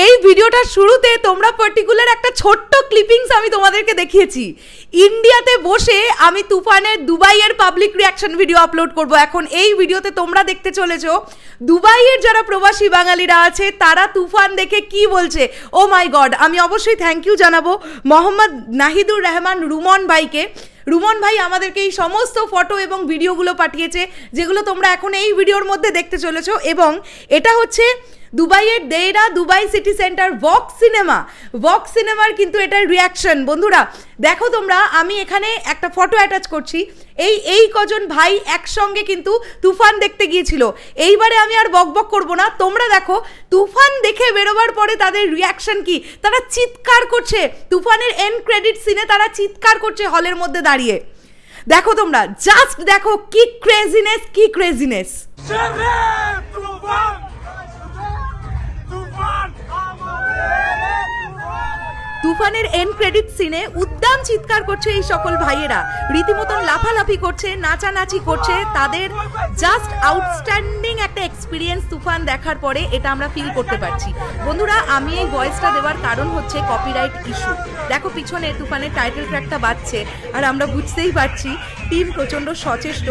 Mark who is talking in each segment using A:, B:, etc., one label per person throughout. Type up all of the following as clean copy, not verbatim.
A: এই ভিডিওটার শুরুতে তোমরা পার্টিকুলার একটা ছোট্ট ক্লিপিংস আমি তোমাদেরকে দেখিয়েছি। ইন্ডিয়াতে বসে আমি তুফানের দুবাইয়ের পাবলিক রিয়াকশন ভিডিও আপলোড করব। এখন এই ভিডিওতে তোমরা দেখতে চলেছো দুবাইয়ের যারা প্রবাসী বাঙালিরা আছে তারা তুফান দেখে কি বলছে। ও মাই গড, আমি অবশ্যই থ্যাংক ইউ জানাবো মোহাম্মদ নাহিদুর রহমান রুমন ভাইকে। রুমন ভাই আমাদেরকে এই সমস্ত ফটো এবং ভিডিওগুলো পাঠিয়েছে যেগুলো তোমরা এখন এই ভিডিওর মধ্যে দেখতে চলেছো। এবং এটা হচ্ছে দুবাইয়ের দেইরা দুবাই সিটি সেন্টার ভক্স সিনেমার কিন্তু এটার রিয়াকশন। বন্ধুরা দেখো তোমরা, আমি এখানে একটা ফটো অ্যাটাচ করছি। এই কজন ভাই একসঙ্গে কিন্তু তুফান দেখতে গিয়েছিল। এইবারে আমি আর বকবক করবো না, তোমরা দেখো তুফান দেখে বেরোবার পরে তাদের রিয়াকশন কি। তারা চিৎকার করছে, তুফানের এন্ড ক্রেডিট সিনে তারা চিৎকার করছে হলের মধ্যে দাঁড়িয়ে। দেখো তোমরা, জাস্ট দেখো কি ক্রেজিনেস। তুফানের এন্ড ক্রেডিট সিনে উদ্দাম চিৎকার করছে এই সকল ভাইয়েরা, রীতিমতন লাফালাফি করছে, নাচানাচি করছে। তাদের জাস্ট আউটস্ট্যান্ডিং একটা এক্সপিরিয়েন্স তুফান দেখার পরে এটা আমরা ফিল করতে পারছি। বন্ধুরা আমি এই ভয়েসটা দেওয়ার কারণ হচ্ছে কপিরাইট ইস্যু। দেখো পিছনে তুফানের টাইটেল ট্র্যাকটা বাজছে আর আমরা বুঝতেই পারছি টিম প্রচণ্ড সচেষ্ট,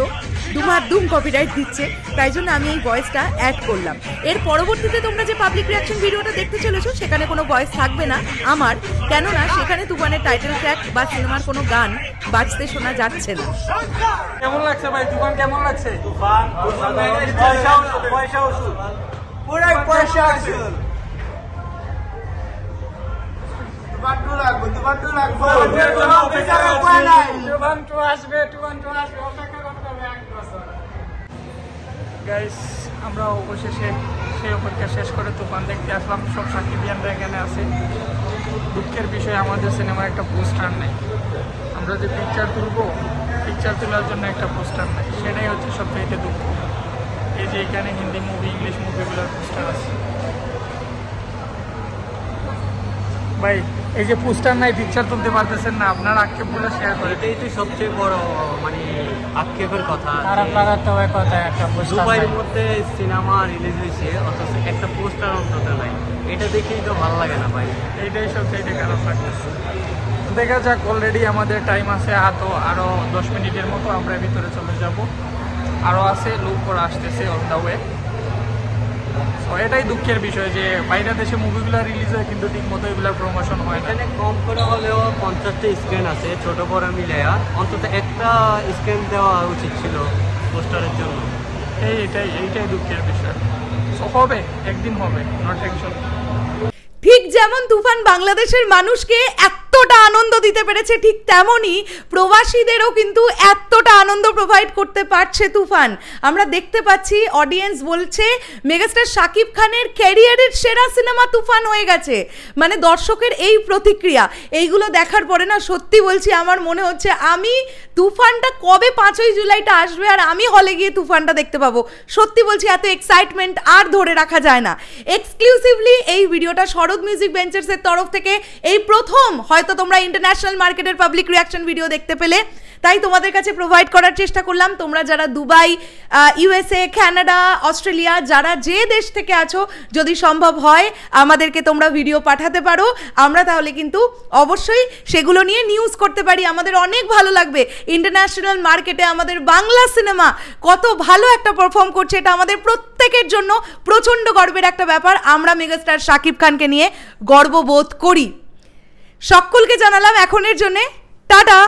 A: দুম কপিরাইট দিচ্ছে, তাই জন্য আমি এই ভয়েসটা অ্যাড করলাম। এর পরবর্তীতে তোমরা যে পাবলিক রিয়াকশন ভিডিওটা দেখতে চলেছো সেখানে কোনো ভয়েস থাকবে না আমার, কেননা সেখানে তুফানের টাইটেল ট্র্যাক বা সিনেমার কোনো গান বাজতে শোনা যাচ্ছে না।
B: কেমন লাগছে ভাই তুফান? কেমন লাগছে তুফান? গাইস আমরা অবশেষে সেই অপেক্ষা শেষ করে তুফান দেখতে আসলাম। সব সাকিবিয়ানরা এখানে আছে। দুঃখের বিষয় আমাদের সিনেমার একটা পোস্টার নেই। আমরা যে পিকচার তোলার জন্য একটা পোস্টার নেই, সেটাই হচ্ছে সবথেকে দুঃখ। এই যে এখানে হিন্দি মুভি, ইংলিশ মুভিগুলোর পোস্টার আছে। ভাই এই যে পোস্টার নাই, পিকচার তুলতে পারতেছেন না, আপনার আক্ষেপগুলো শেয়ার করে।
C: এটাই তো সবচেয়ে বড় মানে আক্ষেপের কথা।
B: খারাপ লাগার তো কথা, একটা
C: দুবাইয়ের মধ্যে সিনেমা রিলিজ হয়েছে অথচ একটা পোস্টার অন্তত নাই। এটা দেখেই তো ভালো লাগে না ভাই,
B: এইটাই সবচেয়ে খারাপ লাগতেছে। দেখা যাক, অলরেডি আমাদের টাইম আছে আরও 10 মিনিটের মতো, আমরা ভিতরে চলে যাব। আরও আছে, লোক করে আসতেছে অন দ্য ওয়ে। তো এটাই দুঃখের বিষয় যে বাইরের দেশে মুভিগুলো রিলিজ হয় কিন্তু ঠিক মতো এগুলোর প্রমোশন হয় না।
C: এখানে কম করে হলেও 50টা স্ক্রিন আছে, ছোট বড় মিলাইয়া অন্তত একটা স্ক্রিন দেওয়া উচিত ছিল পোস্টারের জন্য।
B: এইটাই দুঃখের বিষয়। হবে, একদিন হবে, নো টেনশন।
A: ঠিক যেমন তুফান বাংলাদেশের মানুষকে এতটা আনন্দ দিতে পেরেছে, ঠিক তেমনই প্রবাসীদেরও কিন্তু এতটা আনন্দ প্রোভাইড করতে পারছে তুফান। আমরা দেখতে পাচ্ছি অডিয়েন্স বলছে মেগাস্টার শাকিব খানের ক্যারিয়ারের সেরা সিনেমা তুফান হয়ে গেছে। মানে দর্শকের এই প্রতিক্রিয়া, এইগুলো দেখার পরে না সত্যি বলছি আমার মনে হচ্ছে আমি তুফানটা কবে 5ই জুলাইটা আসবে আর আমি হলে গিয়ে তুফানটা দেখতে পাবো। সত্যি বলছি এত এক্সাইটমেন্ট আর ধরে রাখা যায় না। এক্সক্লুসিভলি এই ভিডিওটা শরৎ মিউজিক ভেঞ্চার্সের তরফ থেকে এই প্রথম হয়তো তোমরা ইন্টারন্যাশনাল মার্কেটের পাবলিক রিয়াকশন ভিডিও দেখতে পেলে, তাই তোমাদের কাছে প্রোভাইড করার চেষ্টা করলাম। তোমরা যারা দুবাই, ইউএসএ, কানাডা, অস্ট্রেলিয়া, যারা যে দেশ থেকে আছো, যদি সম্ভব হয় আমাদেরকে তোমরা ভিডিও পাঠাতে পারো, আমরা তাহলে কিন্তু অবশ্যই সেগুলো নিয়ে নিউজ করতে পারি। আমাদের অনেক ভালো লাগবে ইন্টারন্যাশনাল মার্কেটে আমাদের বাংলা সিনেমা কত ভালো একটা পারফর্ম করছে। এটা আমাদের প্রত্যেকের জন্য প্রচণ্ড গর্বের একটা ব্যাপার। আমরা মেগাস্টার শাকিব খানকে নিয়ে গর্ববোধ করি। সকলকে জানালাম এখনের জন্যে টাটা।